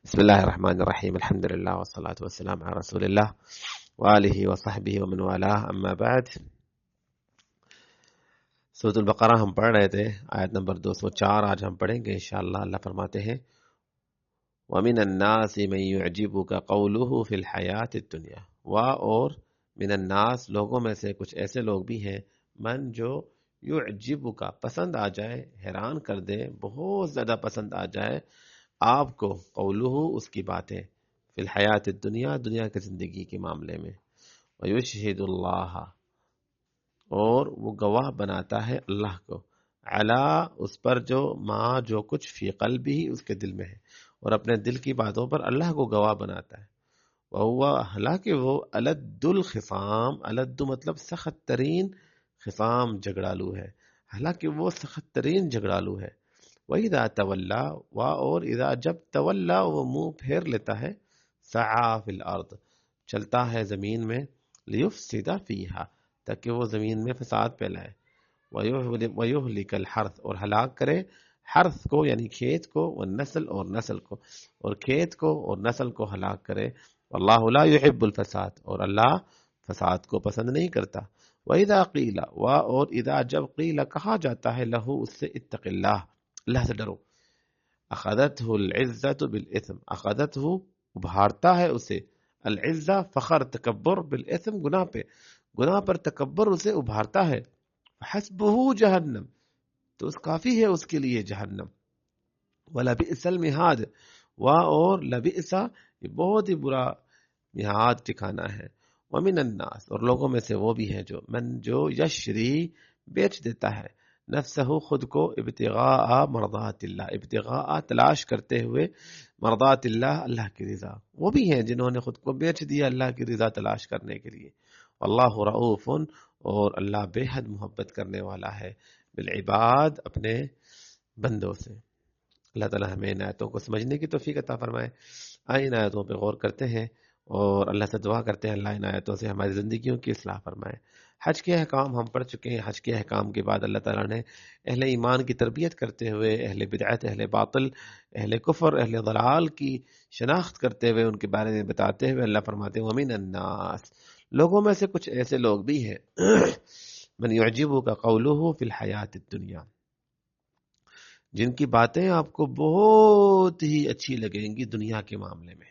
بسم الله الرحمن الرحيم الحمد لله والصلاة والسلام على رسول الله وآله وصحبه ومن والاه أما بعد سورۃ البقرہ ہم پڑھ رہے تھے آیت نمبر 204 آج ہم پڑھیں گے انشاءاللہ. اللہ فرماتے ہیں وَمِنَ النَّاسِ مَن يُعْجِبُكَ قَوْلُهُ فِي الْحَيَاةِ الدُّنْيَا اور من الناس لوگوں میں سے کچھ ایسے لوگ بھی ہیں من جو يعجبك پسند آ جائے، حیران کر دے، بہت زیادہ پسند آ جائے آپ کو قولہ اس کی باتیں فی الحیات الدنیا دنیا کی زندگی کے معاملے میں ویشہد اللہ اور وہ گواہ بناتا ہے اللہ کو علی اس پر جو کچھ فی قلبہ اس کے دل میں ہے اور اپنے دل کی باتوں پر اللہ کو گواہ بناتا ہے. وہو حالانکہ وہ الد الخصام، الد مطلب سخت ترین، خصام جھگڑالو ہے، حالانکہ وہ سخت ترین جھگڑالو ہے. وَإِذَا تَوَلَّا اور اذا جب تولا وہ منہ پھیر لیتا ہے، سعی فی الارض چلتا ہے زمین میں، لیفسد فیہا تاکہ وہ زمین میں فساد پھیلائے، ویہلک الحرث اور ہلاک کرے حرث کو یعنی کھیت کو، والنسل اور نسل کو، اور کھیت کو اور نسل کو ہلاک کرے. واللہ لا يحب الفساد اور اللہ فساد کو پسند نہیں کرتا. وَإِذَا قِيلَ اور اذا جب قیل کہا جاتا ہے لہو اس سے اتق اللہ، اللہ سے ڈرو، اخذتہ العزت بالاثم اخذتہ ابھارتا ہے اسے العزہ فخر تکبر بالاثم گناہ پہ، گناہ پر تکبر اسے ابھارتا ہے. حسبہ جہنم تو اس کافی ہے اس کے لیے جہنم. ولبئس المہاد اور لبئس یہ بہت ہی برا مہاد ٹھکانہ ہے. ومن الناس اور لوگوں میں سے وہ بھی ہے جو یشری بیچ دیتا ہے نفسہ خود کو ابتغاء مرضات اللہ، ابتغاء تلاش کرتے ہوئے مرضات اللہ اللہ کی رضا، وہ بھی ہیں جنہوں نے خود کو بیچ دیا اللہ کی رضا تلاش کرنے کے لیے. اللہ رؤوف اور اللہ بے حد محبت کرنے والا ہے بالعباد اپنے بندوں سے. اللہ تعالی ہمیں ان آیتوں کو سمجھنے کی توفیق عطا فرمائے. آئے ان آیتوں پہ غور کرتے ہیں اور اللہ سے دعا کرتے ہیں اللہ ان آیتوں سے ہماری زندگیوں کی اصلاح فرمائے. حج کے احکام ہم پڑھ چکے ہیں. حج کے احکام کے بعد اللہ تعالیٰ نے اہل ایمان کی تربیت کرتے ہوئے اہل بدعت، اہل باطل، اہل کفر، اہل ضلال کی شناخت کرتے ہوئے ان کے بارے میں بتاتے ہوئے اللہ فرماتے ہیں ومن الناس لوگوں میں سے کچھ ایسے لوگ بھی ہیں من یعجبک قولہ فی الحیات الدنیا جن کی باتیں آپ کو بہت ہی اچھی لگیں گی دنیا کے معاملے میں.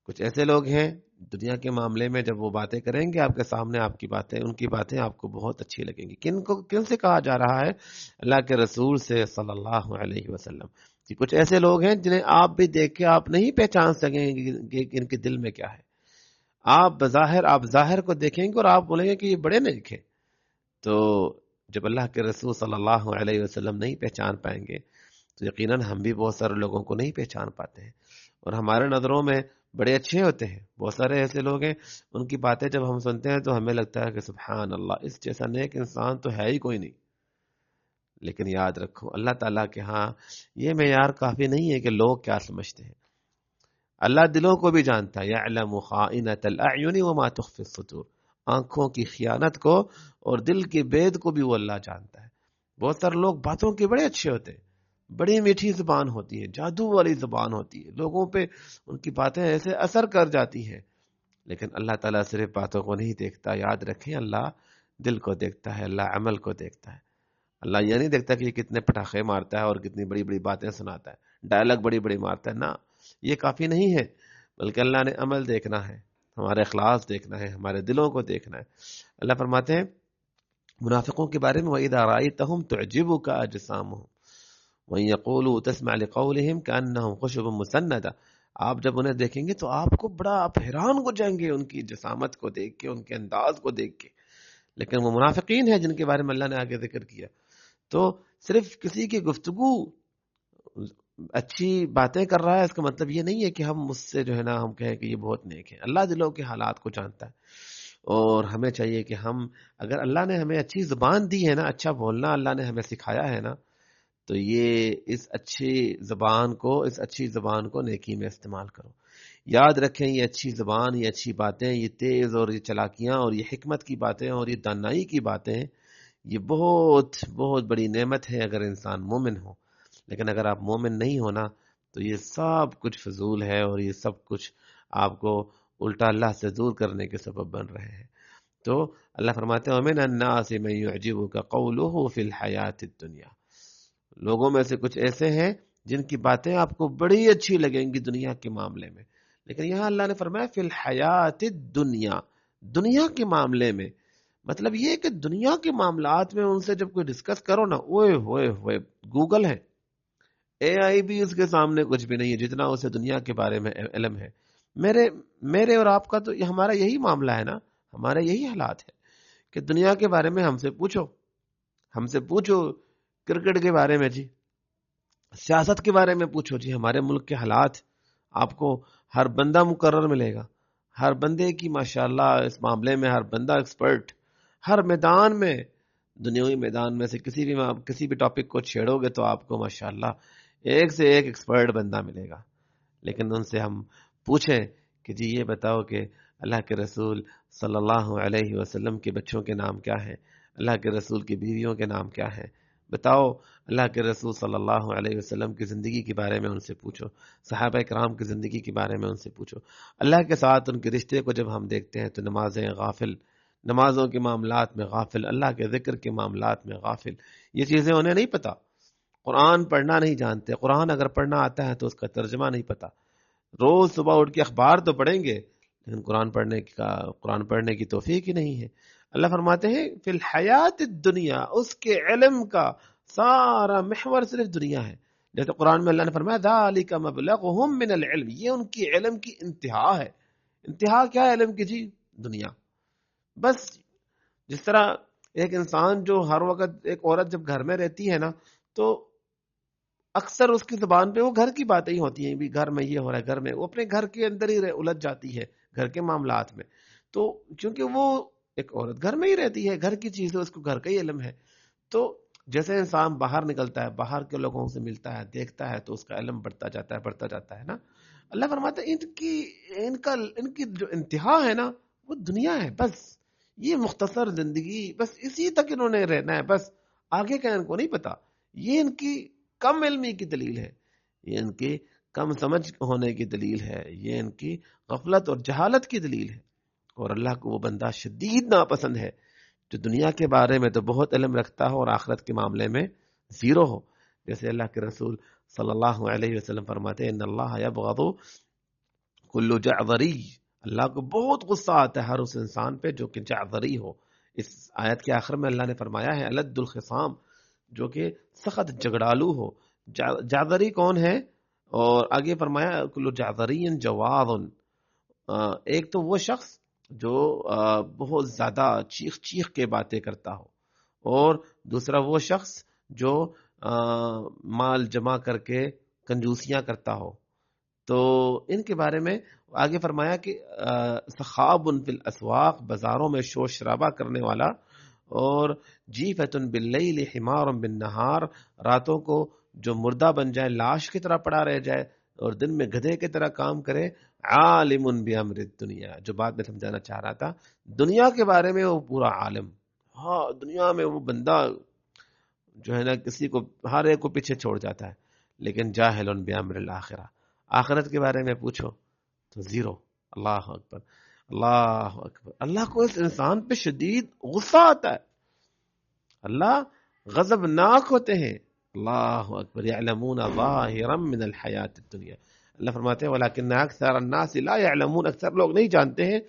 کچھ ایسے لوگ ہیں دنیا کے معاملے میں جب وہ باتیں کریں گے آپ کے سامنے، آپ کی باتیں، ان کی باتیں آپ کو بہت اچھی لگیں گی. کن سے کہا جا رہا ہے؟ اللہ کے رسول سے صلی اللہ علیہ وسلم. کہ کچھ ایسے لوگ ہیں جنہیں آپ بھی دیکھ کے آپ نہیں پہچان سکیں گے کہ ان کے دل میں کیا ہے. آپ ظاہر کو دیکھیں گے اور آپ بولیں گے کہ یہ بڑے نیک ہیں. تو جب اللہ کے رسول صلی اللہ علیہ وسلم نہیں پہچان پائیں گے تو یقیناً ہم بھی بہت سارے لوگوں کو نہیں پہچان پاتے ہیں اور ہمارے نظروں میں بڑے اچھے ہوتے ہیں. بہت سارے ایسے لوگ ہیں ان کی باتیں جب ہم سنتے ہیں تو ہمیں لگتا ہے کہ سبحان اللہ اس جیسا نیک انسان تو ہے ہی کوئی نہیں. لیکن یاد رکھو اللہ تعالیٰ کے ہاں یہ معیار کافی نہیں ہے کہ لوگ کیا سمجھتے ہیں. اللہ دلوں کو بھی جانتا ہے. یعلم خائنۃ الاعین وما تخفی الصدور آنکھوں کی خیانت کو اور دل کے بید کو بھی وہ اللہ جانتا ہے. بہت سارے لوگ باتوں کے بڑے اچھے ہوتے ہیں، بڑی میٹھی زبان ہوتی ہے، جادو والی زبان ہوتی ہے، لوگوں پہ ان کی باتیں ایسے اثر کر جاتی ہیں. لیکن اللہ تعالیٰ صرف باتوں کو نہیں دیکھتا، یاد رکھیں اللہ دل کو دیکھتا ہے، اللہ عمل کو دیکھتا ہے. اللہ یہ نہیں دیکھتا کہ یہ کتنے پٹاخے مارتا ہے اور کتنی بڑی بڑی باتیں سناتا ہے، ڈائلاگ بڑی بڑی مارتا ہے، نہ یہ کافی نہیں ہے. بلکہ اللہ نے عمل دیکھنا ہے، ہمارے اخلاص دیکھنا ہے، ہمارے دلوں کو دیکھنا ہے. اللہ فرماتے ہیں منافقوں کے بارے میں وَإِذَا رَأَيْتَهُمْ تُعْجِبُكَ أَجْسَامُهُمْ وَإِن يَقُولُوا تَسْمَعْ لِقَوْلِهِمْ كَأَنَّهُمْ خُشُبٌ مُّسَنَّدَةٌ آپ جب انہیں دیکھیں گے تو آپ کو بڑا آپ حیران ہو جائیں گے ان کی جسامت کو دیکھ کے، ان کے انداز کو دیکھ کے. لیکن وہ منافقین ہیں جن کے بارے میں اللہ نے آگے ذکر کیا. تو صرف کسی کی گفتگو اچھی باتیں کر رہا ہے اس کا مطلب یہ نہیں ہے کہ ہم اس سے جو ہے نا ہم کہیں کہ یہ بہت نیک ہے. اللہ دلوں کے حالات کو جانتا ہے اور ہمیں چاہیے کہ ہم اگر اللہ نے ہمیں اچھی زبان دی ہے نا، اچھا بولنا اللہ نے ہمیں سکھایا ہے نا، تو یہ اس اچھی زبان کو نیکی میں استعمال کرو. یاد رکھیں یہ اچھی زبان، یہ اچھی باتیں، یہ تیز اور یہ چلاکیاں اور یہ حکمت کی باتیں اور یہ دانائی کی باتیں، یہ بہت بہت بڑی نعمت ہے اگر انسان مومن ہو. لیکن اگر آپ مومن نہیں ہونا تو یہ سب کچھ فضول ہے اور یہ سب کچھ آپ کو الٹا اللہ سے دور کرنے کے سبب بن رہے ہیں. تو اللہ فرماتے ہیں وَمِنَ النَّاسِ مَن يُعْجِبُكَ قَوْلُهُ فِي الْحَيَاةِ الدُّنْيَا. لوگوں میں سے کچھ ایسے ہیں جن کی باتیں آپ کو بڑی اچھی لگیں گی دنیا کے معاملے میں، لیکن یہاں اللہ نے فرمایا فی الحیات الدنیا، دنیا کے معاملے میں. مطلب یہ کہ دنیا کے معاملات میں ان سے جب کوئی ڈسکس کرو نا، اوئے ہوئے ہوئے گوگل ہے، اے آئی بھی اس کے سامنے کچھ بھی نہیں ہے جتنا اسے دنیا کے بارے میں علم ہے. میرے اور آپ کا تو ہمارا یہی معاملہ ہے نا، ہمارا یہی حالات ہے کہ دنیا کے بارے میں ہم سے پوچھو کرکٹ کے بارے میں جی، سیاست کے بارے میں پوچھو جی، ہمارے ملک کے حالات آپ کو ہر بندہ مقرر ملے گا، ہر بندے کی ماشاءاللہ اس معاملے میں ہر بندہ ایکسپرٹ، ہر میدان میں، دنیاوی میدان میں سے کسی بھی ٹاپک کو چھیڑو گے تو آپ کو ماشاءاللہ ایک سے ایک ایکسپرٹ بندہ ملے گا. لیکن ان سے ہم پوچھیں کہ جی یہ بتاؤ کہ اللہ کے رسول صلی اللہ علیہ وسلم کے بچوں کے نام کیا ہیں، اللہ کے رسول کی بیویوں کے نام کیا ہیں، بتاؤ اللہ کے رسول صلی اللہ علیہ وسلم کی زندگی کے بارے میں ان سے پوچھو، صحابہ کرام کی زندگی کے بارے میں ان سے پوچھو. اللہ کے ساتھ ان کے رشتے کو جب ہم دیکھتے ہیں تو نمازیں غافل، نمازوں کے معاملات میں غافل، اللہ کے ذکر کے معاملات میں غافل. یہ چیزیں انہیں نہیں پتا، قرآن پڑھنا نہیں جانتے، قرآن اگر پڑھنا آتا ہے تو اس کا ترجمہ نہیں پتا. روز صبح اٹھ کے اخبار تو پڑھیں گے لیکن قرآن پڑھنے کی توفیق ہی نہیں ہے. اللہ فرماتے ہیں فی الحیات الدنیا، اس کے علم کا سارا محور صرف دنیا ہے. جیسے قرآن میں اللہ نے فرمایا ذالک مبلغہم من العلم، یہ ان کی علم کی انتہا ہے. انتہا کیا ہے علم کی جی؟ دنیا. بس جس طرح ایک انسان جو ہر وقت، ایک عورت جب گھر میں رہتی ہے نا تو اکثر اس کی زبان پہ وہ گھر کی باتیں ہی ہوتی ہیں، بھی گھر میں یہ ہو رہا ہے، گھر میں، وہ اپنے گھر کے اندر ہی الجھ جاتی ہے گھر کے معاملات میں. تو چونکہ وہ ایک عورت گھر میں ہی رہتی ہے، گھر کی چیزیں اس کو گھر کا ہی علم ہے. تو جیسے انسان باہر نکلتا ہے، باہر کے لوگوں سے ملتا ہے، دیکھتا ہے، تو اس کا علم بڑھتا جاتا ہے نا. اللہ فرماتا ہے ان کی جو انتہا ہے نا وہ دنیا ہے. بس یہ مختصر زندگی، بس اسی تک انہوں نے رہنا ہے، بس آگے کا ان کو نہیں پتا. یہ ان کی کم علمی کی دلیل ہے، یہ ان کی کم سمجھ ہونے کی دلیل ہے، یہ ان کی غفلت اور جہالت کی دلیل ہے. اور اللہ کو وہ بندہ شدید ناپسند ہے جو دنیا کے بارے میں تو بہت علم رکھتا ہو اور آخرت کے معاملے میں زیرو ہو. جیسے اللہ کے رسول صلی اللہ علیہ وسلم فرماتے ہیں ان اللہ یبغض کل جعذری، اللہ کو بہت غصہ آتا ہے ہر اس انسان پہ جو کہ جعذری ہو. اس آیت کے آخر میں اللہ نے فرمایا ہے الد الخصام، جو کہ سخت جگڑالو ہو. جعذری کون ہے؟ اور آگے فرمایا کل جعذری جواظ، ایک تو وہ شخص جو بہت زیادہ چیخ چیخ کے باتیں کرتا ہو، اور دوسرا وہ شخص جو مال جمع کر کے کنجوسیاں کرتا ہو. تو ان کے بارے میں آگے فرمایا کہ سخاب فی الاسواق، بازاروں میں شور شرابہ کرنے والا، اور جیفۃ باللیل حمار بالنہار، راتوں کو جو مردہ بن جائے، لاش کی طرح پڑا رہ جائے، اور دن میں گدھے کی طرح کام کرے. عالم بامر الدنیا، جو بات میں سمجھانا چاہ رہا تھا، دنیا کے بارے میں وہ پورا عالم. ہاں دنیا میں وہ بندہ جو ہے نا کسی کو، ہر ایک کو پیچھے چھوڑ جاتا ہے، لیکن جاہل بامر الاخرہ، آخرت کے بارے میں پوچھو تو زیرو. اللہ اکبر، اللہ اکبر. اللہ کو اس انسان پہ شدید غصہ آتا ہے، اللہ غضبناک ہوتے ہیں. اللہ اکبر. یعلمون ظاہرا من الحیات الدنیا، اللہ فرماتے ہیں ولکن اکثر الناس لا یعلمون، اکثر لوگ نہیں جانتے ہیں.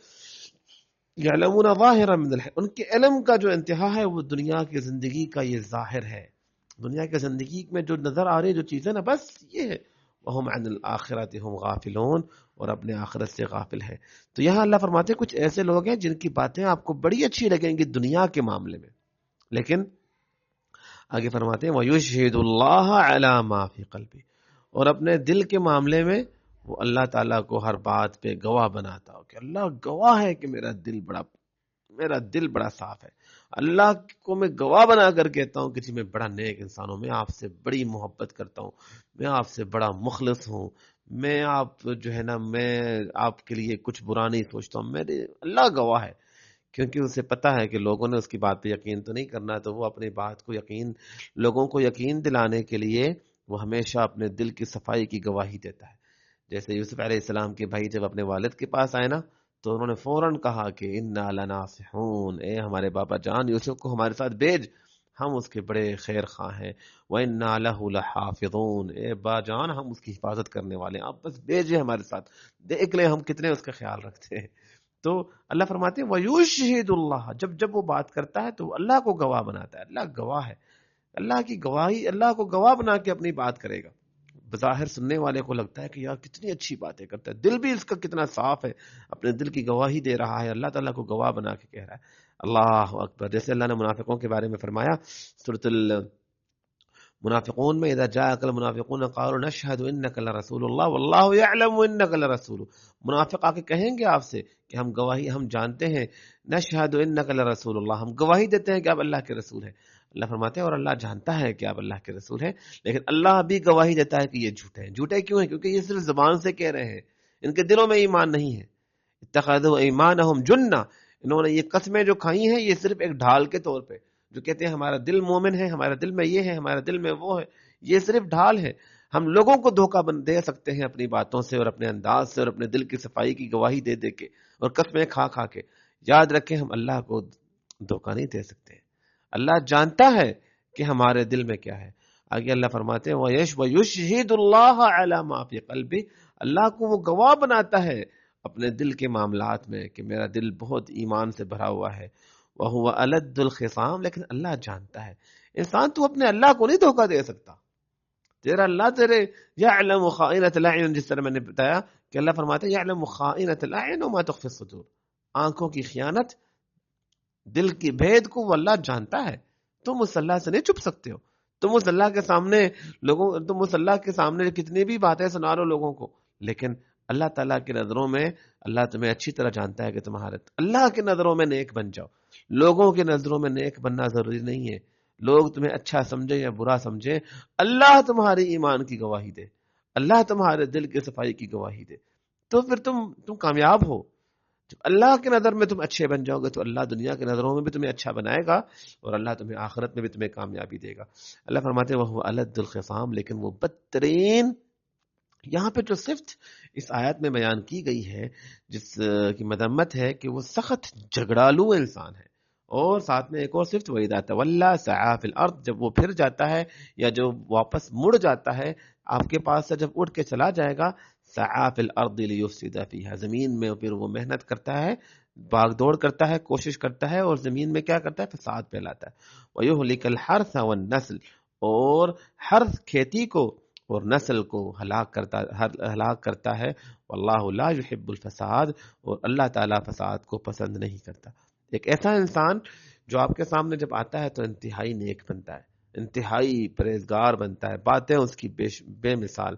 یعلمون ظاہرا من الحیات، ان کے علم کا جو انتہا ہے وہ دنیا کی زندگی کا یہ ظاہر ہے. دنیا کی زندگی میں جو نظر آ رہی جو چیزیں نا بس یہ ہے. وهم عن الآخرت هم غافلون، اور اپنے آخرت سے غافل ہیں. تو یہاں اللہ فرماتے ہیں کچھ ایسے لوگ ہیں جن کی باتیں آپ کو بڑی اچھی لگیں گی دنیا کے معاملے میں، لیکن آگے فرماتے ہیں وَيُشْهِدُ اللَّهَ عَلَى مَا فِي قَلْبِهِ، اور اپنے دل کے معاملے میں وہ اللہ تعالیٰ کو ہر بات پہ گواہ بناتا ہو کہ اللہ گواہ ہے کہ میرا دل بڑا صاف ہے. اللہ کو میں گواہ بنا کر کہتا ہوں کہ جی میں بڑا نیک انسان ہوں، میں آپ سے بڑی محبت کرتا ہوں، میں آپ سے بڑا مخلص ہوں، میں آپ جو ہے نا میں آپ کے لیے کچھ برا نہیں سوچتا ہوں. میرے اللہ گواہ ہے، کیونکہ اسے پتا ہے کہ لوگوں نے اس کی بات پہ یقین تو نہیں کرنا، تو وہ اپنی بات کو لوگوں کو یقین دلانے کے لیے وہ ہمیشہ اپنے دل کی صفائی کی گواہی دیتا ہے. جیسے یوسف علیہ السلام کے بھائی جب اپنے والد کے پاس آئے نا تو انہوں نے فوراً کہا کہ انا لناصحون، اے ہمارے بابا جان یوسف کو ہمارے ساتھ بھیج، ہم اس کے بڑے خیر خواہ ہیں. وَإِنَّا لَهُ لَحَافِظُونَ، اے با جان ہم اس کی حفاظت کرنے والے ہیں، آپ بس بھیجے ہمارے ساتھ، دیکھ لیں ہم کتنے اس کا خیال رکھتے ہیں. تو اللہ فرماتے ہیں وَيُشْهِدُ اللَّهَ، جب وہ بات کرتا ہے تو اللہ کو گواہ بناتا ہے. اللہ گواہ ہے، اللہ کی گواہی، اللہ کو گواہ بنا کے اپنی بات کرے گا. بظاہر سننے والے کو لگتا ہے کہ یار کتنی اچھی باتیں کرتا ہے، دل بھی اس کا کتنا صاف ہے، اپنے دل کی گواہی دے رہا ہے، اللہ تعالیٰ کو گواہ بنا کے کہہ رہا ہے. اللہ اکبر. جیسے اللہ نے منافقوں کے بارے میں فرمایا سورۃ المنافقون میں، اذا جاءك المنافقون قالوا نشهد انك لرسول الله والله يعلم انك لرسول. منافق آ کے کہیں گے آپ سے کہ ہم گواہی، ہم جانتے ہیں، نشهد انك لرسول الله، ہم گواہی دیتے ہیں کہ آپ اللہ کے رسول ہیں. اللہ فرماتے ہیں اور اللہ جانتا ہے کہ آپ اللہ کے رسول ہیں، لیکن اللہ بھی گواہی دیتا ہے کہ یہ جھوٹے ہیں. جھوٹے کیوں ہیں؟ کیونکہ یہ صرف زبان سے کہہ رہے ہیں، ان کے دلوں میں ایمان نہیں ہے. اتخذوا ایمانہم جنہ، انہوں نے یہ قسمیں جو کھائی ہیں یہ صرف ایک ڈھال کے طور پہ، جو کہتے ہیں ہمارا دل مومن ہے، ہمارا دل میں یہ ہے، ہمارا دل میں وہ ہے، یہ صرف ڈھال ہے. ہم لوگوں کو دھوکہ دے سکتے ہیں اپنی باتوں سے اور اپنے انداز سے اور اپنے دل کی صفائی کی گواہی دے دے کے اور قسمیں کھا کھا کے. یاد رکھیں ہم اللہ کو دھوکہ نہیں دے سکتے. اللہ جانتا ہے کہ ہمارے دل میں کیا ہے. آگے اللہ فرماتے ہیں وَيُشْهِدُ اللَّهَ عَلَى مَا فِي قَلْبِهِ، اللہ کو وہ گواہ بناتا ہے اپنے دل کے معاملات میں کہ میرا دل بہت ایمان سے بھرا ہوا ہے. وَهُوَ أَلَدُّ الْخِصَامِ، لیکن اللہ جانتا ہے. انسان تو اپنے اللہ کو نہیں دھوکہ دے سکتا. تیرا اللہ تیرے يَعْلَمُ خَائِنَةَ الْأَعْيُنِ، جس طرح میں نے بتایا کہ اللہ فرماتے ہیں يَعْلَمُ خَائِنَةَ الْأَعْيُنِ وَمَا تُخْفِي الصُّدُورُ، آنکھوں کی خیانت، دل کی بھید کو وہ اللہ جانتا ہے. تم اس اللہ سے نہیں چھپ سکتے ہو. تم اس اللہ کے سامنے تم اس اللہ کے سامنے کتنی بھی باتیں سنا رہو لوگوں کو، لیکن اللہ تعالیٰ کی نظروں میں اللہ تمہیں اچھی طرح جانتا ہے کہ تمہارے اللہ کی نظروں میں نیک بن جاؤ. لوگوں کی نظروں میں نیک بننا ضروری نہیں ہے. لوگ تمہیں اچھا سمجھے یا برا سمجھے، اللہ تمہاری ایمان کی گواہی دے، اللہ تمہارے دل کی صفائی کی گواہی دے، تو پھر تم کامیاب ہو. جب اللہ کی نظر میں تم اچھے بن جاؤ گے تو اللہ دنیا کی نظروں میں بھی تمہیں اچھا بنائے گا اور اللہ تمہیں آخرت میں بھی تمہیں کامیابی دے گا. اللہ فرماتے ہیں وہ الد الخصام، لیکن وہ بدترین. یہاں پہ جو صفت اس آیت میں بیان کی گئی ہے جس کی مذمت ہے کہ وہ سخت جھگڑالو انسان ہے. اور ساتھ میں ایک اور صفت وَإِذَا تَوَلَّى سَعَىٰ فِي الْأَرْضِ، جب وہ پھر جاتا ہے یا جو واپس مڑ جاتا ہے آپ کے پاس سے، جب اٹھ کے چلا جائے گا، سَعَىٰ فِي الْأَرْضِ لِيُفْسِدَ فِيهَا، زمین میں پھر وہ محنت کرتا ہے، باغ دوڑ کرتا ہے، کوشش کرتا ہے اور زمین میں کیا کرتا ہے؟ فساد پھیلاتا ہے. وَيُهْلِكَ الْحَرْثَ وَالنَّسْلَ، اور حرث کھیتی کو اور نسل کو ہلاک کرتا ہے. واللہ لا يحب الفساد، اور اللہ تعالیٰ فساد کو پسند نہیں کرتا. ایک ایسا انسان جو آپ کے سامنے جب آتا ہے تو انتہائی نیک بنتا ہے، انتہائی پرہیزگار بنتا ہے، باتیں اس کی بے مثال،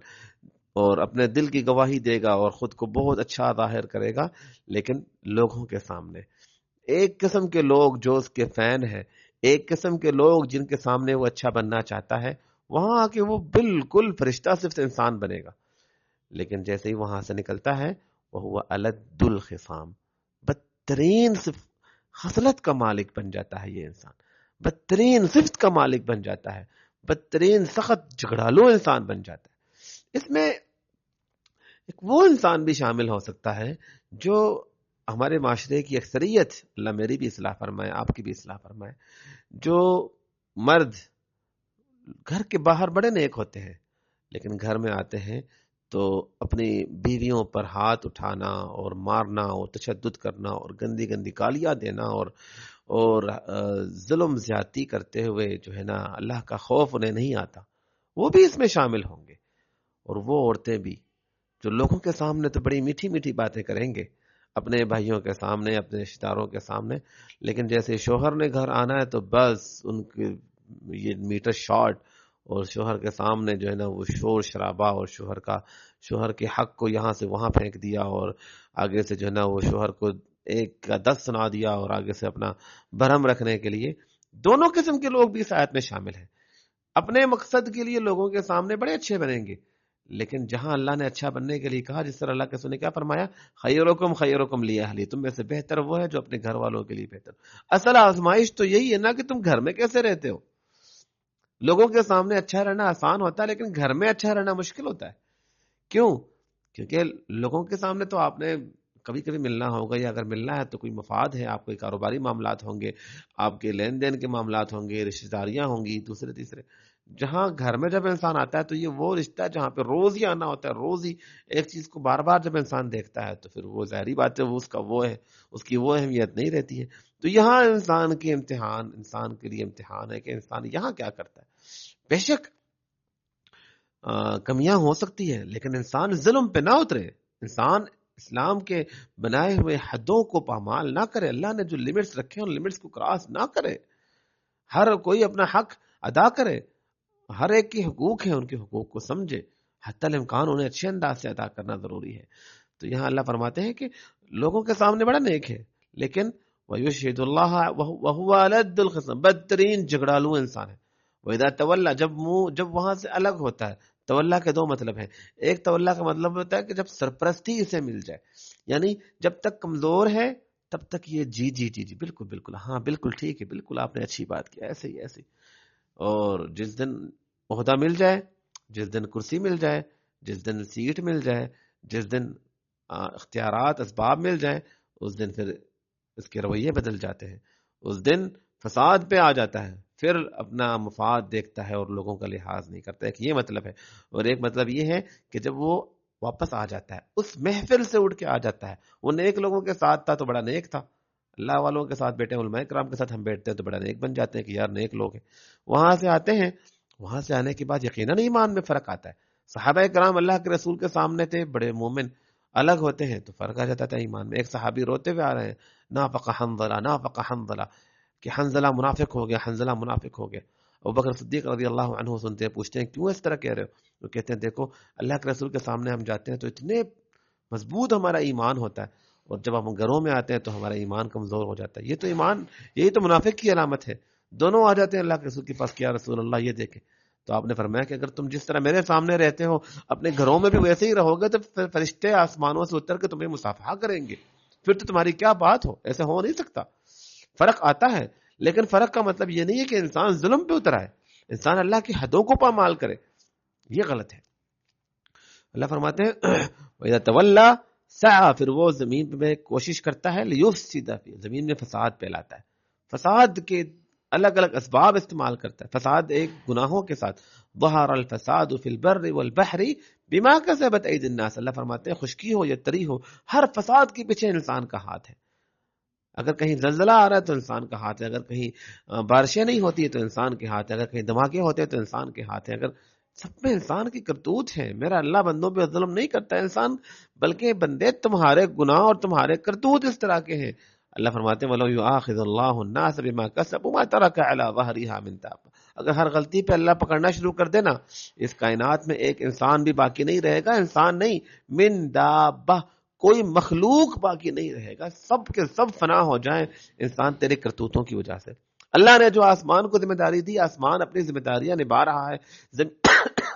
اور اپنے دل کی گواہی دے گا اور خود کو بہت اچھا ظاہر کرے گا. لیکن لوگوں کے سامنے ایک قسم کے لوگ جو اس کے فین ہیں، ایک قسم کے لوگ جن کے سامنے وہ اچھا بننا چاہتا ہے، وہاں آ کے وہ بالکل فرشتہ صرف انسان بنے گا. لیکن جیسے ہی وہاں سے نکلتا ہے وہ الد الخصام، بدترین خصلت کا مالک بن جاتا ہے. یہ انسان بدترین صفت کا مالک بن جاتا ہے، بدترین سخت جھگڑالو انسان بن جاتا ہے. اس میں ایک وہ انسان بھی شامل ہو سکتا ہے جو ہمارے معاشرے کی اکثریت، اللہ میری بھی اصلاح فرمائے آپ کی بھی اصلاح فرمائے، جو مرد گھر کے باہر بڑے نیک ہوتے ہیں لیکن گھر میں آتے ہیں تو اپنی بیویوں پر ہاتھ اٹھانا اور مارنا اور تشدد کرنا اور گندی گندی گالیاں دینا اور ظلم زیادتی کرتے ہوئے جو ہے نا اللہ کا خوف انہیں نہیں آتا، وہ بھی اس میں شامل ہوں گے. اور وہ عورتیں بھی جو لوگوں کے سامنے تو بڑی میٹھی میٹھی باتیں کریں گے، اپنے بھائیوں کے سامنے، اپنے رشتہ داروں کے سامنے، لیکن جیسے شوہر نے گھر آنا ہے تو بس ان کے یہ میٹر شارٹ، اور شوہر کے سامنے جو ہے نا وہ شور شرابہ، اور شوہر کے حق کو یہاں سے وہاں پھینک دیا، اور آگے سے جو ہے نا وہ شوہر کو ایک کا 10 سنا دیا، اور آگے سے اپنا برہم رکھنے کے لیے. دونوں قسم کے لوگ بھی اس آیت میں شامل ہیں. اپنے مقصد کے لیے لوگوں کے سامنے بڑے اچھے بنیں گے، لیکن جہاں اللہ نے اچھا بننے کے لیے کہا، جس طرح اللہ کے سنے کیا فرمایا، خیرکم لاہلی، تم میں سے بہتر وہ ہے جو اپنے گھر والوں کے لیے بہتر. اصل آزمائش تو یہی ہے نا کہ تم گھر میں کیسے رہتے ہو. لوگوں کے سامنے اچھا رہنا آسان ہوتا ہے لیکن گھر میں اچھا رہنا مشکل ہوتا ہے. کیوں؟ کیونکہ لوگوں کے سامنے تو آپ نے کبھی کبھی ملنا ہوگا، یا اگر ملنا ہے تو کوئی مفاد ہے، آپ کوئی کاروباری معاملات ہوں گے، آپ کے لین دین کے معاملات ہوں گے، رشتہ داریاں ہوں گی دوسرے تیسرے. جہاں گھر میں جب انسان آتا ہے تو یہ وہ رشتہ ہے جہاں پہ روز ہی آنا ہوتا ہے، روز ہی ایک چیز کو بار بار جب انسان دیکھتا ہے تو پھر وہ ظاہری بات ہے وہ اس کا وہ ہے، اس کی وہ اہمیت نہیں رہتی ہے. تو یہاں انسان کے امتحان، انسان کے لیے امتحان ہے کہ انسان یہاں کیا کرتا ہے. بے شک کمیاں ہو سکتی ہیں لیکن انسان ظلم پہ نہ اترے، انسان اسلام کے بنائے ہوئے حدوں کو پامال نہ کرے، اللہ نے جو لمٹس رکھے ہیں ان لمٹس کو کراس نہ کرے. ہر کوئی اپنا حق ادا کرے، ہر ایک کی حقوق ہیں، ان کے حقوق کو سمجھے، حتی الامکان انہیں اچھے انداز سے ادا کرنا ضروری ہے. تو یہاں اللہ فرماتے ہیں کہ لوگوں کے سامنے بڑا نیک ہے لیکن وَيُشْهِدُ اللَّهَ وَهُوَ أَلَدُّ الْخِصَامِ، بدترین جھگڑالو انسان ہے. وَإِذَا تَوَلَّى، جب وہاں سے الگ ہوتا ہے. تولا کے دو مطلب ہیں. ایک تولا کا مطلب ہوتا ہے کہ جب سرپرستی اسے مل جائے، یعنی جب تک کمزور ہے تب تک یہ جی جی جی جی بالکل بالکل ہاں بالکل ٹھیک ہے، بالکل آپ نے اچھی بات کی، ایسے ہی ایسے ہی. اور جس دن عہدہ مل جائے، جس دن کرسی مل جائے، جس دن سیٹ مل جائے، جس دن اختیارات اسباب مل جائیں، اس دن پھر اس کے رویے بدل جاتے ہیں، اس دن فساد پہ آ جاتا ہے، پھر اپنا مفاد دیکھتا ہے اور لوگوں کا لحاظ نہیں کرتا. ایک یہ مطلب ہے. اور ایک مطلب یہ ہے کہ جب وہ واپس آ جاتا ہے، اس محفل سے اٹھ کے آ جاتا ہے، وہ نیک لوگوں کے ساتھ تھا تو بڑا نیک تھا، اللہ والوں کے ساتھ بیٹھے، علماء کرام کے ساتھ ہم بیٹھتے ہیں تو بڑا نیک بن جاتے ہیں کہ یار نیک لوگ ہیں. وہاں سے آتے ہیں، وہاں سے آنے کے بعد یقیناً ایمان میں فرق آتا ہے. صحابہ کرام اللہ کے رسول کے سامنے تھے، بڑے مومن، الگ ہوتے ہیں تو فرق آ جاتا تھا ایمان میں. ایک صحابی روتے ہوئے آ رہے ہیں، نافق حنظلہ، نافق حنظلہ، کہ حنظلہ منافق ہو گیا، حنظلہ منافق ہو گیا. ابوبکر صدیق رضی اللہ عنہ سنتے ہیں، پوچھتے ہیں کیوں اس طرح کہہ رہے ہو؟ وہ کہتے ہیں دیکھو اللہ کے رسول کے سامنے ہم جاتے ہیں تو اتنے مضبوط ہمارا ایمان ہوتا ہے، اور جب ہم گھروں میں آتے ہیں تو ہمارا ایمان کمزور ہو جاتا ہے. یہ تو ایمان، یہی تو منافق کی علامت ہے. دونوں آ جاتے ہیں اللہ کے رسول کے پاس، کیا رسول اللہ یہ دیکھیں. تو آپ نے فرمایا کہ اگر تم جس طرح میرے سامنے رہتے ہو اپنے گھروں میں بھی ویسے ہی رہو گے تو فرشتے آسمانوں سے اتر کے تمہیں مصافحہ کریں گے، پھر تو تمہاری کیا بات ہو. ایسے ہو نہیں سکتا. فرق آتا ہے لیکن فرق کا مطلب یہ نہیں ہے کہ انسان ظلم پہ اتر آئے، انسان اللہ کی حدوں کو پامال کرے، یہ غلط ہے. اللہ فرماتے ہیں وَإِذَا تَوَلَّى سَعَى، پھر وہ زمین پہ کوشش کرتا ہے، لِيُفْسِدَ فِي، زمین میں فساد پھیلاتا ہے، فساد کے الگ الگ اسباب استعمال کرتا ہے. فساد ایک گناہوں کے ساتھ، ظَهَرَ الْفَسَادُ فِي الْبَرِّ وَالْبَحْرِ بِمَا كَسَبَتْ أَيْدِي النَّاسِ. اللہ فرماتے ہیں خشکی ہو یا تری ہو، ہر فساد کے پیچھے انسان کا ہاتھ ہے. اگر کہیں زلزلہ آ رہا ہے تو انسان کا ہاتھ ہے، اگر کہیں بارشیں نہیں ہوتی ہے تو انسان کے ہاتھ ہے، اگر کہیں دھماکے ہوتے ہیں تو انسان کے ہاتھ ہے. اگر سب میں انسان کی کرتوت ہے. میرا اللہ بندوں پہ ظلم نہیں کرتا ہے انسان، بلکہ بندے تمہارے گناہ اور تمہارے کرتوت اس طرح کے ہیں. اللہ فرماتے ہیں وَلَوْ يُؤَاخِذُ اللَّهُ النَّاسَ بِمَا كَسَبُوا مَا تَرَكَ عَلَى ظَهْرِهَا مِن دَابَّةٍ. اگر ہر غلطی پہ اللہ پکڑنا شروع کر دینا، اس کائنات میں ایک انسان بھی باقی نہیں رہے گا. انسان نہیں، من دابہ، کوئی مخلوق باقی نہیں رہے گا، سب کے سب فنا ہو جائیں انسان تیرے کرتوتوں کی وجہ سے. اللہ نے جو آسمان کو ذمہ داری دی، آسمان اپنی ذمہ داریاں نبھا رہا ہے.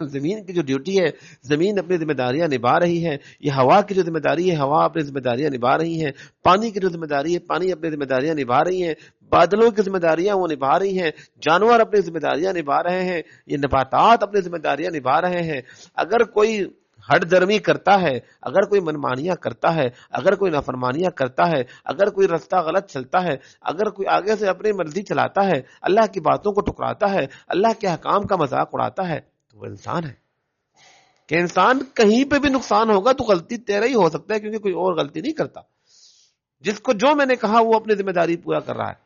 زمین کی جو ڈیوٹی ہے، زمین اپنی ذمہ داریاں نبھا رہی ہے. یہ ہوا کی جو ذمہ داری ہے، ہوا اپنی ذمہ داریاں نبھا رہی ہے. پانی کی جو ذمہ داری ہے، پانی اپنی ذمہ داریاں نبھا رہی ہیں. بادلوں کی ذمہ داریاں وہ نبھا رہی ہیں. جانور اپنی ذمہ داریاں نبھا رہے ہیں. یہ نباتات اپنی ذمہ داریاں نبھا رہے ہیں. اگر کوئی ہٹ درمی کرتا ہے، اگر کوئی منمانیاں کرتا ہے، اگر کوئی نافرمانیاں کرتا ہے، اگر کوئی رستہ غلط چلتا ہے، اگر کوئی آگے سے اپنی مرضی چلاتا ہے، اللہ کی باتوں کو ٹکراتا ہے، اللہ کے احکام کا مذاق اڑاتا ہے، تو وہ انسان ہے. کہ انسان کہیں پہ بھی نقصان ہوگا تو غلطی تیرا ہی ہو سکتا ہے، کیونکہ کوئی اور غلطی نہیں کرتا. جس کو جو میں نے کہا وہ اپنی ذمہ داری پورا کر رہا ہے.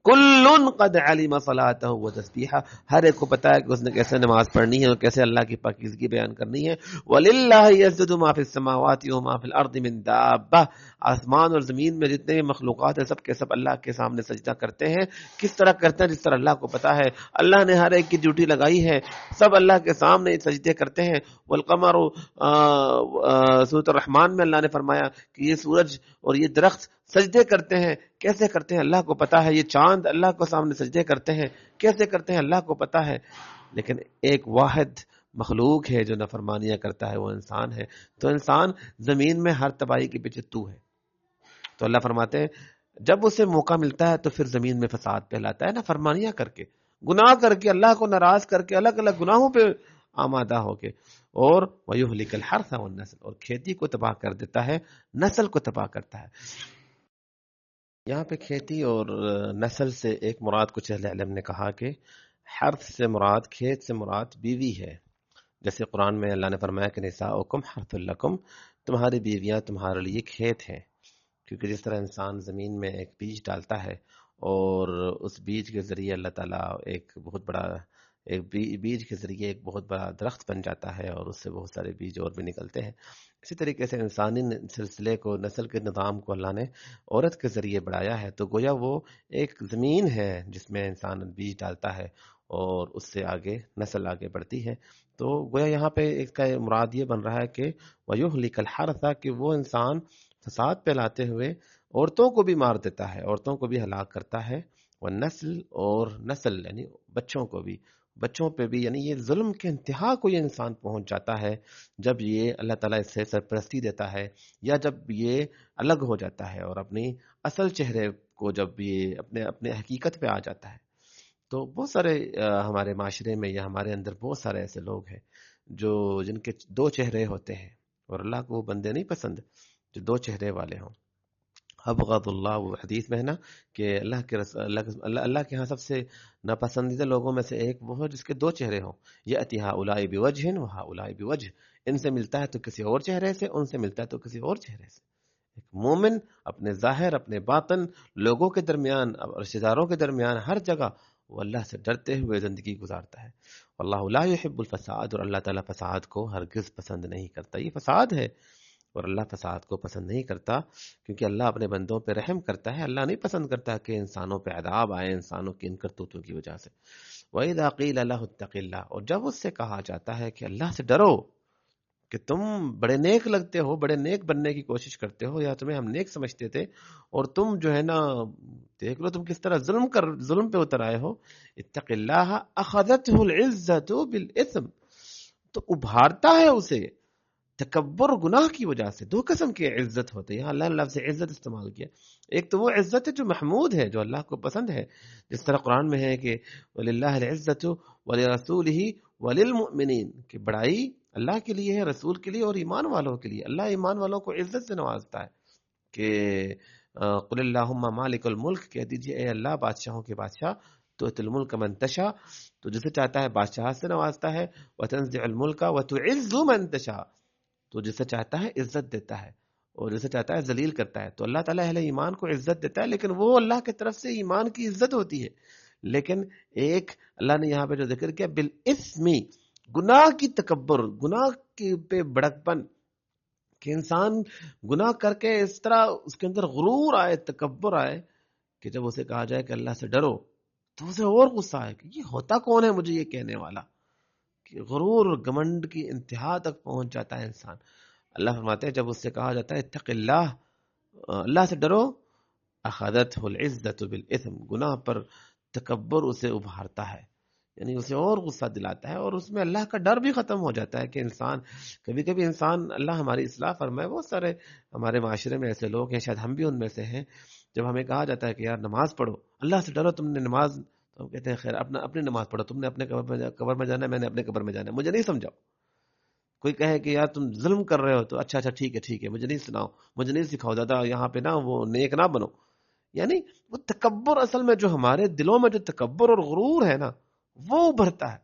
کل قد علم صلاته وتسبیحہ، ہر ایک کو پتا ہے کہ اس نے کیسے نماز پڑھنی ہے اور کیسے اللہ کی پاکیزگی بیان کرنی ہے. وللہ یسجد ما فی السماوات وما فی الارض من دابہ، آسمان اور زمین میں جتنے بھی مخلوقات ہیں سب کے سب اللہ کے سامنے سجدہ کرتے ہیں. کس طرح کرتے ہیں؟ جس طرح اللہ کو پتا ہے. اللہ نے ہر ایک کی ڈیوٹی لگائی ہے، سب اللہ کے سامنے سجدے کرتے ہیں. والقمر، سورۃ الرحمن میں اللہ نے فرمایا کہ یہ سورج اور یہ درخت سجدے کرتے ہیں. کیسے کرتے ہیں اللہ کو پتا ہے. یہ چاند اللہ کو سامنے سجدے کرتے ہیں. کیسے کرتے ہیں اللہ کو پتا ہے. لیکن ایک واحد مخلوق ہے جو نافرمانیاں کرتا ہے، وہ انسان ہے. تو انسان زمین میں ہر تباہی کے پیچھے تو ہے. تو اللہ فرماتے ہیں جب اسے موقع ملتا ہے تو پھر زمین میں فساد پھیلاتا ہے نافرمانیاں کر کے. گناہ کر کے اللہ کو ناراض کر کے الگ الگ گناہوں پہ آمادہ ہو کے. اور وَيُهْلِكَ الْحَرْثَ وَالنَّسْلَ، اور کھیتی کو تباہ کر دیتا ہے، نسل کو تباہ کرتا ہے. یہاں پہ کھیتی اور نسل سے ایک مراد کچھ اہل علم نے کہا کہ حرث سے مراد، کھیت سے مراد بیوی ہے. جیسے قرآن میں اللہ نے فرمایا کہ نساؤکم حرث لکم، تمہاری بیویاں تمہارے لیے کھیت ہیں. کیونکہ جس طرح انسان زمین میں ایک بیج ڈالتا ہے اور اس بیج کے ذریعے اللہ تعالیٰ ایک بہت بڑا بیج کے ذریعے ایک بہت بڑا درخت بن جاتا ہے اور اس سے بہت سارے بیج اور بھی نکلتے ہیں، اسی طریقے سے انسانی سلسلے کو، نسل کے نظام کو اللہ نے عورت کے ذریعے بڑھایا ہے. تو گویا وہ ایک زمین ہے جس میں انسان بیج ڈالتا ہے اور اس سے آگے نسل آگے بڑھتی ہے. تو گویا یہاں پہ اس کا مراد یہ بن رہا ہے کہ وَيُهْلِكَ الْحَرْثَ، کہ وہ انسان فساد پھیلاتے ہوئے عورتوں کو بھی مار دیتا ہے، عورتوں کو بھی ہلاک کرتا ہے. والنسل، اور نسل یعنی بچوں کو بھی، بچوں پہ بھی. یعنی یہ ظلم کے انتہا کو یہ انسان پہنچ جاتا ہے جب یہ اللہ تعالیٰ اس سے سرپرستی دیتا ہے، یا جب یہ الگ ہو جاتا ہے اور اپنی اصل چہرے کو جب یہ اپنے حقیقت پہ آ جاتا ہے. تو بہت سارے ہمارے معاشرے میں یا ہمارے اندر بہت سارے ایسے لوگ ہیں جن کے دو چہرے ہوتے ہیں، اور اللہ کو وہ بندے نہیں پسند جو دو چہرے والے ہوں. ابغض اللہ، وہ حدیث میں ہے نا کہ اللہ کے اللہ کے ہاں سب سے ناپسندیدہ لوگوں میں سے ایک وہ ہے جس کے دو چہرے ہوں. یأتی ہؤلاء بوجہ وہؤلاء بوجہ، ان سے ملتا ہے تو کسی اور چہرے سے، ان سے ملتا ہے تو کسی اور چہرے سے. ایک مومن اپنے ظاہر، اپنے باطن، لوگوں کے درمیان، رشتہ داروں کے درمیان، ہر جگہ وہ اللہ سے ڈرتے ہوئے زندگی گزارتا ہے. واللہ لا يحب الفساد، اور اللہ تعالیٰ فساد کو ہرگز پسند نہیں کرتا. یہ فساد ہے اور اللہ فساد کو پسند نہیں کرتا، کیونکہ اللہ اپنے بندوں پہ رحم کرتا ہے. اللہ نہیں پسند کرتا کہ انسانوں پہ عذاب آئے انسانوں کی ان کرتوتوں کی وجہ سے. وَإِذَا قِيلَ لَهُ اتَّقِ اللَّهَ، اور جب اس سے کہا جاتا ہے کہ اللہ سے ڈرو، کہ تم بڑے نیک لگتے ہو، بڑے نیک بننے کی کوشش کرتے ہو، یا تمہیں ہم نیک سمجھتے تھے اور تم جو ہے نا دیکھ لو تم کس طرح ظلم پہ اتر آئے ہو. اتق اللہ اخذته العزت بالاثم، تو ابھارتا ہے اسے تکبر گناہ کی وجہ سے. دو قسم کی عزت ہوتے ہیں، یہاں اللہ نے لفظ عزت استعمال کیا. ایک تو وہ عزت ہے جو محمود ہے، جو اللہ کو پسند ہے، جس طرح قرآن میں ہے کہ وَلِلَّهِ الْعِزَّةُ وَلِرَسُولِهِ وَلِلْمُؤْمِنِينَ، کہ بڑائی اللہ کے لیے ہے، رسول کے لیے اور ایمان والوں کے لیے. اللہ ایمان والوں کو عزت سے نوازتا ہے کہ قُلِ اللَّهُمَّ مَالِكَ الْمُلْكِ، کہہ دیجئے اے اللہ بادشاہوں کے بادشاہ، تؤتی الملک من تشاء، تو جسے چاہتا ہے بادشاہت سے نوازتا ہے، وتنزع الملک وتعز من تشاء، تو جسے چاہتا ہے عزت دیتا ہے اور جسے چاہتا ہے ذلیل کرتا ہے. تو اللہ تعالیٰ اہل ایمان کو عزت دیتا ہے، لیکن وہ اللہ کی طرف سے ایمان کی عزت ہوتی ہے. لیکن ایک اللہ نے یہاں پہ جو ذکر کیا بالاسم، گناہ کی تکبر، گناہ کی پہ بڑک پن، کہ انسان گناہ کر کے اس طرح اس کے اندر غرور آئے، تکبر آئے، کہ جب اسے کہا جائے کہ اللہ سے ڈرو تو اسے اور غصہ آئے کہ یہ ہوتا کون ہے مجھے یہ کہنے والا. کہ غرور اور گمنڈ کی انتہا تک پہنچ جاتا ہے انسان. اللہ فرماتے ہیں جب اس سے کہا جاتا ہے اتق اللہ، اللہ سے ڈرو، اخذته العزت بالاثم، گناہ پر تکبر اسے ابھارتا ہے، یعنی اسے اور غصہ دلاتا ہے، اور اس میں اللہ کا ڈر بھی ختم ہو جاتا ہے. کہ انسان کبھی کبھی انسان، اللہ ہماری اصلاح فرمائے، بہت سارے ہمارے معاشرے میں ایسے لوگ ہیں، شاید ہم بھی ان میں سے ہیں، جب ہمیں کہا جاتا ہے کہ یار نماز پڑھو، اللہ سے ڈرو، تم نے نماز، تو ہم کہتے ہیں خیر اپنی نماز پڑھو، تم نے اپنے قبر میں جانا ہے، میں نے اپنے قبر میں جانا ہے، مجھے نہیں سمجھاؤ. کوئی کہے کہ یار تم ظلم کر رہے ہو تو اچھا ٹھیک ہے، مجھے نہیں سناؤ، مجھے نہیں سکھاؤ دادا، یہاں پہ نا وہ نیک نہ بنو. یعنی وہ تکبر، اصل میں جو ہمارے دلوں میں جو تکبر اور غرور ہے نا، وہ ابھرتا ہے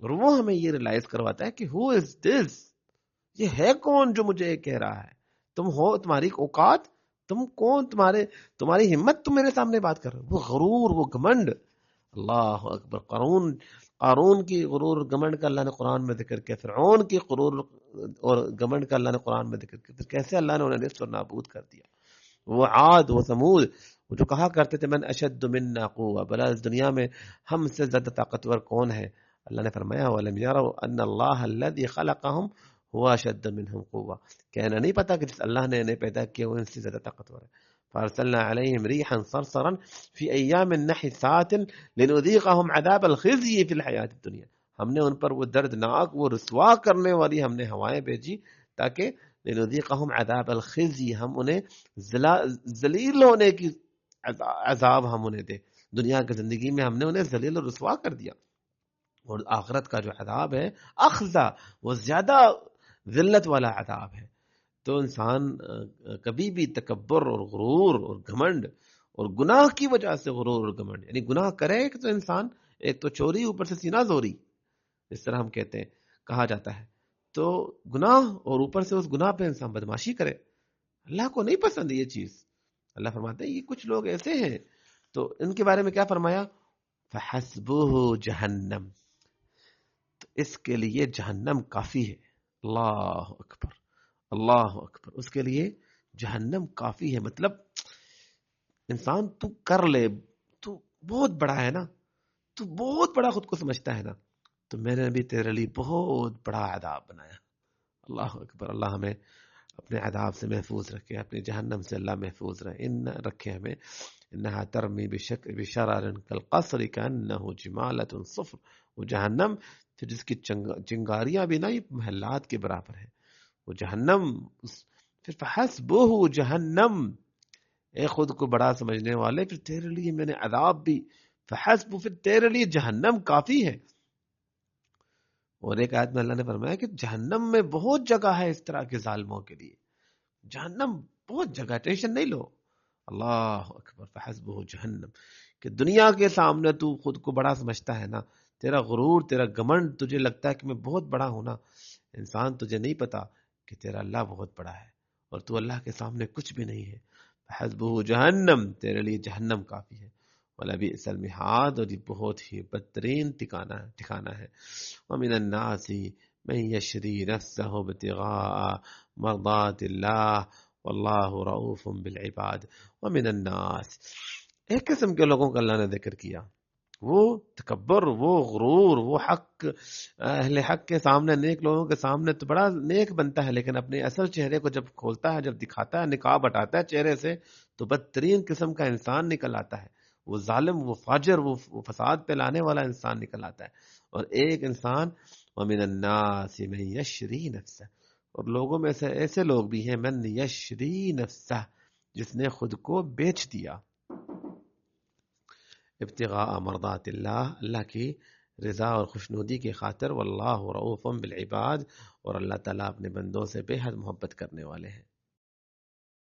اور وہ ہمیں یہ ریلائز کرواتا ہے کہ ہو از دس، یہ ہے کون جو مجھے یہ کہہ رہا ہے. تم ہو، تمہاری اوقات، تم کون، تمہاری ہمت، تم میرے سامنے بات کر رہے ہو. وہ غرور، وہ گمنڈ. اللہ اکبر. قارون کی غرور گمنڈ کا اللہ نے قرآن میں ذکر کیا، فرعون کی غرور اور گمنڈ کا اللہ نے قرآن میں ذکر کیا، پھر کیسے اللہ نے انہیں نصف اور نابود کر دیا. وہ عاد، وہ ثمود، وہ جو کہا کرتے تھے من اشد منا قوہ، بلا اس دنیا میں ہم سے زیادہ طاقتور کون ہے. اللہ نے فرمایا ولم یروا ان اللہ الذی خلقهم هو اشد منهم قوہ، کہنا نہیں پتا کہ جس اللہ نے انہیں پیدا کیا وہ ان سے زیادہ طاقتور ہے. فارسلنا علیہم ریحا صرصرا فی ایام نحسات لنذیقهم عذاب الخزی فی الحیات الدنیا، ہم نے ان پر وہ دردناک، وہ رسوا کرنے والی ہم نے ہوائیں بھیجی تاکہ لنذیقهم عذاب الخزی، ہم انہیں ذلیل ہونے کی عذاب ہم انہیں دے، دنیا کی زندگی میں ہم نے انہیں ذلیل و رسوا کر دیا، اور آخرت کا جو عذاب ہے اخزا، وہ زیادہ ذلت والا عذاب ہے۔ تو انسان کبھی بھی تکبر اور غرور اور گھمنڈ اور گناہ کی وجہ سے غرور اور گھمنڈ، یعنی گناہ کرے تو انسان ایک تو چوری، اوپر سے سینہ زوری، اس طرح ہم کہتے ہیں، کہا جاتا ہے، تو گناہ اور اوپر سے اس گناہ پہ انسان بدماشی کرے، اللہ کو نہیں پسند یہ چیز۔ اللہ فرماتے ہیں یہ کچھ لوگ ایسے ہیں، تو ان کے بارے میں کیا فرمایا؟ فحسبہ جہنم، تو اس کے لیے جہنم کافی ہے۔ اللہ اکبر، اللہ اکبر، اس کے لیے جہنم کافی ہے۔ مطلب انسان تو کر لے، تو بہت بڑا ہے نا، تو بہت بڑا خود کو سمجھتا ہے نا، تو میں نے بھی تیرے لیے بہت بڑا عذاب بنایا۔ اللہ اکبر، اللہ ہمیں اپنے عذاب سے محفوظ رکھے، اپنے جہنم سے اللہ محفوظ رکھے ہمیں۔ انہا ترمی بشرر کالقصر کانہ جمالۃ صفر، وہ جہنم پھر جس کی چنگاریاں بھی نا یہ محلات کے برابر ہے، وہ جہنم۔ پھر فحسبہ جہنم، اے خود کو بڑا سمجھنے والے، پھر تیرے لیے میں نے عذاب بھی، فحسب، پھر تیرے لیے جہنم کافی ہے۔ اور ایک آیت میں اللہ نے فرمایا کہ جہنم میں بہت جگہ ہے اس طرح کے ظالموں کے لیے، جہنم بہت جگہ، ٹینشن نہیں لو۔ اللہ اکبر، فحسبہ جہنم، کہ دنیا کے سامنے تو خود کو بڑا سمجھتا ہے نا، تیرا غرور، تیرا گمنڈ، تجھے لگتا ہے کہ میں بہت بڑا ہوں نا، انسان تجھے نہیں پتا کہ تیرا اللہ بہت بڑا ہے، اور تو اللہ کے سامنے کچھ بھی نہیں ہے۔ فحسبہ جہنم، تیرے لیے جہنم کافی ہے، وَلَبِئْسَ الْمِہَادُ، اور یہ بہت ہی بدترین ٹھکانہ ہے۔ وَمِنَ النَّاسِ مَن يَشْرِي نَفْسَهُ ابْتِغَاءَ مَرْضَاتِ اللَّهِ وَاللَّهُ رَءُوفٌ بِالْعِبَادِ۔ وَمِنَ النَّاسِ، ایک قسم کے لوگوں کا اللہ نے ذکر کیا، وہ تکبر، وہ غرور، وہ حق، اہل حق کے سامنے، نیک لوگوں کے سامنے تو بڑا نیک بنتا ہے، لیکن اپنے اصل چہرے کو جب کھولتا ہے، جب دکھاتا ہے، نقاب ہٹاتا ہے چہرے سے، تو بدترین قسم کا انسان نکل آتا ہے، وہ ظالم، وہ فاجر، وہ فساد پھیلانے والا انسان نکل آتا ہے۔ اور ایک انسان وَمِنَ النَّاسِ مَن يَشْرِي نَفْسَهُ، اور لوگوں میں سے ایسے لوگ بھی ہیں، من یشری نفسہ، جس نے خود کو بیچ دیا، ابتغاء مرضات اللہ، اللہ کی رضا اور خوشنودی کی خاطر، واللہ رؤوف بالعباد، اور اللہ تعالیٰ اپنے بندوں سے بے حد محبت کرنے والے ہیں۔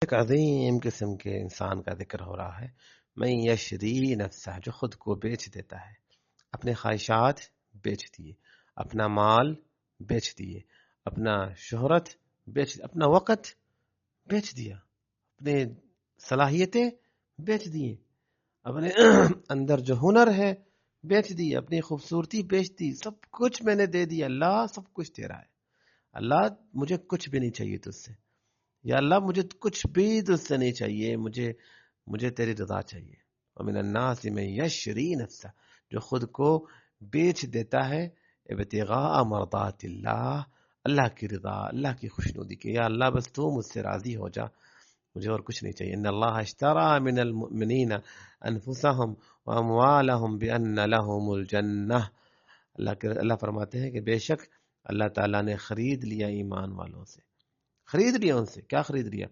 ایک عظیم قسم کے انسان کا ذکر ہو رہا ہے، من یشری نفسہ، جو خود کو بیچ دیتا ہے، اپنے خواہشات بیچ دیے، اپنا مال بیچ دیے، اپنا شہرت بیچ، اپنا وقت بیچ دیا، اپنے صلاحیتیں بیچ دیے، اپنے اندر جو ہنر ہے بیچ دی، اپنی خوبصورتی بیچ دی، سب کچھ میں نے دے دیا، اللہ سب کچھ تیرا ہے، اللہ مجھے کچھ بھی نہیں چاہیے تجھ سے، یا اللہ مجھے کچھ بھی تجھ سے نہیں چاہیے، مجھے تیری رضا چاہیے۔ ومن الناس من یشری نفسہ، جو خود کو بیچ دیتا ہے، ابتغاء مرضات اللہ، اللہ کی رضا، اللہ کی خوشنودی کے، یا اللہ بس تو مجھ سے راضی ہو جا، مجھے اور کچھ نہیں چاہیے۔ ان اللہ اشترى من المؤمنین انفسهم واموالهم بان لهم الجنہ، اللہ فرماتے ہیں کہ بے شک اللہ تعالیٰ نے خرید لیا ایمان والوں سے، خرید لیا ان سے، کیا خرید لیا؟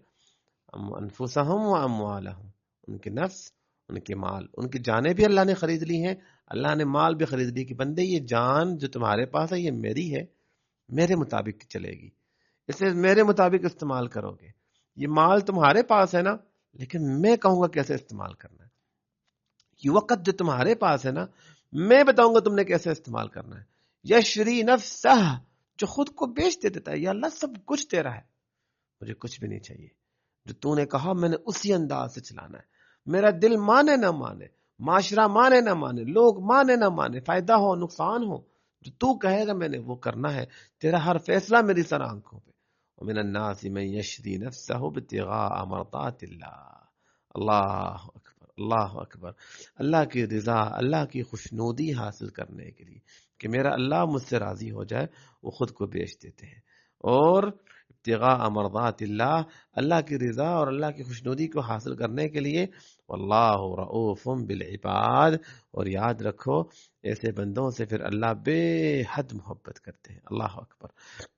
انفسهم واموالهم، ان کے نفس، ان کے مال، ان کی جانیں بھی اللہ نے خرید لی ہیں، اللہ نے مال بھی خرید لی، کہ بندے یہ جان جو تمہارے پاس ہے یہ میری ہے، میرے مطابق چلے گی، اسے میرے مطابق استعمال کرو گے، یہ مال تمہارے پاس ہے نا، لیکن میں کہوں گا کیسے استعمال کرنا ہے، یہ وقت جو تمہارے پاس ہے نا، میں بتاؤں گا تم نے کیسے استعمال کرنا ہے۔ یشری نفسہ، جو خود کو بیچ دیتا ہے، یا اللہ سب کچھ تیرا ہے، مجھے کچھ بھی نہیں چاہیے، جو تو نے کہا میں نے اسی انداز سے چلانا ہے، میرا دل مانے نہ مانے، معاشرہ مانے نہ مانے، لوگ مانے نہ مانے، فائدہ ہو نقصان ہو، جو تو کہے گا میں نے وہ کرنا ہے، تیرا ہر فیصلہ میری سر آنکھوں پہ۔ ومن الناس من یشری نفسہ ابتغاء مرضات اللہ، اللہ اکبر، اللہ اکبر، اللہ کی رضا، اللہ کی خوشنودی حاصل کرنے کے لیے، کہ میرا اللہ مجھ سے راضی ہو جائے، وہ خود کو بیچ دیتے ہیں، اور ابتغاء مرضات اللہ، اللہ کی رضا اور اللہ کی خوشنودی کو حاصل کرنے کے لیے. واللہ رؤوف بالعباد، اور یاد رکھو ایسے بندوں سے پھر اللہ بے حد محبت کرتے ہیں. اللہ اکبر.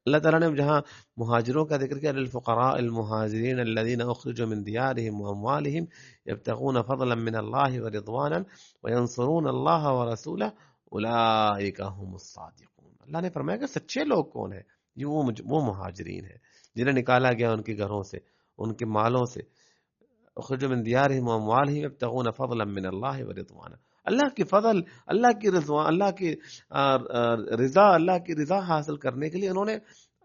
اللہ تعالیٰ نے جہاں مہاجروں کا ذکر کیا، للفقراء المہاجرین الذین اخرجوا من دیارہم واموالہم یبتغون فضلا من اللہ ورضوانا وینصرون اللہ ورسولہ اولئک هم الصادقون. اللہ نے فرمایا کہ سچے لوگ کون ہیں؟ یہ وہ مہاجرین ہیں جنہیں نکالا گیا ان کے گھروں سے، ان کے مالوں سے. اخرجوا من دیارہم واموالہم یبتغون فضلا من اللہ ورضوانا، اللہ کی فضل، اللہ کی رضوان، اللہ کی رضا، اللہ کی رضا حاصل کرنے کے لیے انہوں نے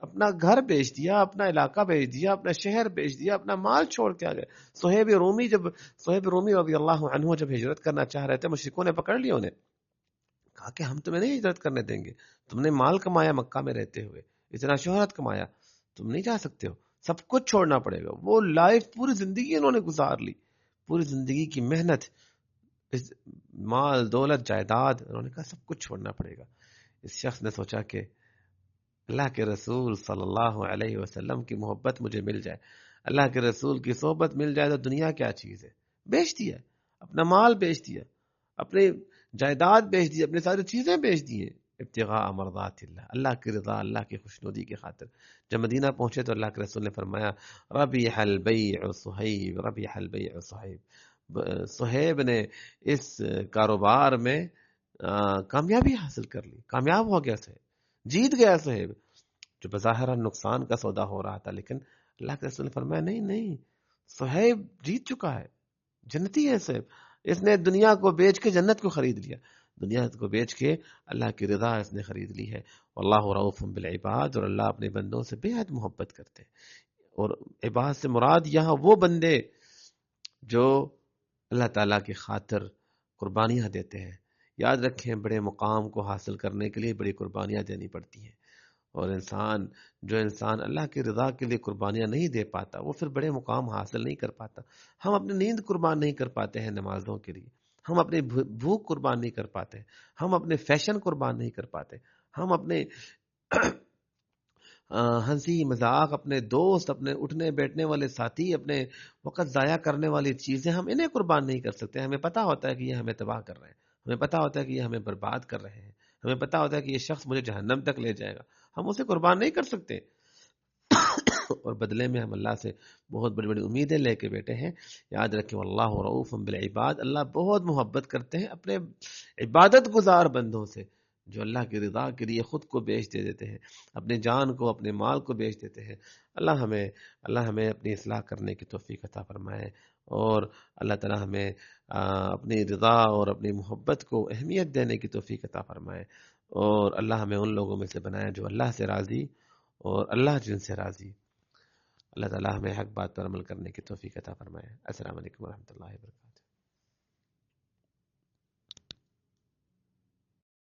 اپنا گھر بیچ دیا، اپنا علاقہ بیچ دیا، اپنا شہر بیچ دیا، اپنا مال چھوڑ کے آ گئے. صہیب رومی رضی اللہ عنہ جب ہجرت کرنا چاہ رہے تھے، مشرکوں نے پکڑ لیا انہیں، کہا کہ ہم تمہیں نہیں ہجرت کرنے دیں گے، تم نے مال کمایا مکہ میں رہتے ہوئے، اتنا شہرت کمایا، تم نہیں جا سکتے ہو، سب کچھ چھوڑنا پڑے گا. وہ لائف پوری زندگی انہوں نے گزار لی، پوری زندگی کی محنت، مال دولت جائیداد، انہوں نے کہا سب کچھ چھوڑنا پڑے گا. اس شخص نے سوچا کہ اللہ کے رسول صلی اللہ علیہ وسلم کی محبت مجھے مل جائے، اللہ کے رسول کی صحبت مل جائے تو دنیا کیا چیز ہے. بیچ دیا، اپنا مال بیچ دیا، اپنی جائیداد بیچ دی، اپنی ساری چیزیں بیچ دی، ابتغاء مرضات اللہ، اللہ کی رضا، اللہ کی خوشنودی کی خاطر. جب مدینہ پہنچے تو اللہ کے رسول نے فرمایا ربیح البیع صہیب، ربیح البیع صہیب. صہیب نے اس کاروبار میں کامیابی حاصل کر لی، کامیاب ہو گیا صہیب، جیت گیا صہیب. جو بظاہر نقصان کا سودا ہو رہا تھا، لیکن اللہ کے رسول نے فرمایا نہیں نہیں، صہیب جیت چکا ہے، جنتی ہے صہیب. اس نے دنیا کو بیچ کے جنت کو خرید لیا، دنیا کو بیچ کے اللہ کی رضا اس نے خرید لی ہے. واللہ رؤوف بالعباد، اور اللہ اپنے بندوں سے بے حد محبت کرتے ہیں. اور عباد سے مراد یہاں وہ بندے جو اللہ تعالیٰ کی خاطر قربانیاں دیتے ہیں. یاد رکھیں بڑے مقام کو حاصل کرنے کے لیے بڑی قربانیاں دینی پڑتی ہیں، اور جو انسان اللہ کی رضا کے لیے قربانیاں نہیں دے پاتا وہ پھر بڑے مقام حاصل نہیں کر پاتا. ہم اپنی نیند قربان نہیں کر پاتے ہیں نمازوں کے لیے، ہم اپنی بھوک قربان نہیں کر پاتے، ہم اپنے فیشن قربان نہیں کر پاتے، ہم اپنے ہنسی مذاق، اپنے دوست، اپنے اٹھنے بیٹھنے والے ساتھی، اپنے وقت ضائع کرنے والی چیزیں، ہم انہیں قربان نہیں کر سکتے. ہمیں پتا ہوتا ہے کہ یہ ہمیں تباہ کر رہے ہیں، ہمیں پتا ہوتا ہے کہ یہ ہمیں برباد کر رہے ہیں، ہمیں پتا ہوتا ہے کہ یہ شخص مجھے جہنم تک لے جائے گا، ہم اسے قربان نہیں کر سکتے. اور بدلے میں ہم اللہ سے بہت بڑی بڑی امیدیں لے کے بیٹھے ہیں. یاد رکھیں اللہ رؤوف بالعباد، اللہ بہت محبت کرتے ہیں اپنے عبادت گزار بندوں سے جو اللہ کی رضا کے لیے خود کو بیچ دے دیتے ہیں، اپنے جان کو، اپنے مال کو بیچ دیتے ہیں. اللہ ہمیں اپنی اصلاح کرنے کی توفیق عطا فرمائے، اور اللہ تعالی ہمیں اپنی رضا اور اپنی محبت کو اہمیت دینے کی توفیق عطا فرمائے، اور اللہ ہمیں ان لوگوں میں سے بنائے جو اللہ سے راضی اور اللہ جن سے راضی. اللہ تعالی ہمیں حق بات پر عمل کرنے کی توفیق عطا فرمائے. السلام علیکم ورحمۃ اللہ وبرکاتہ.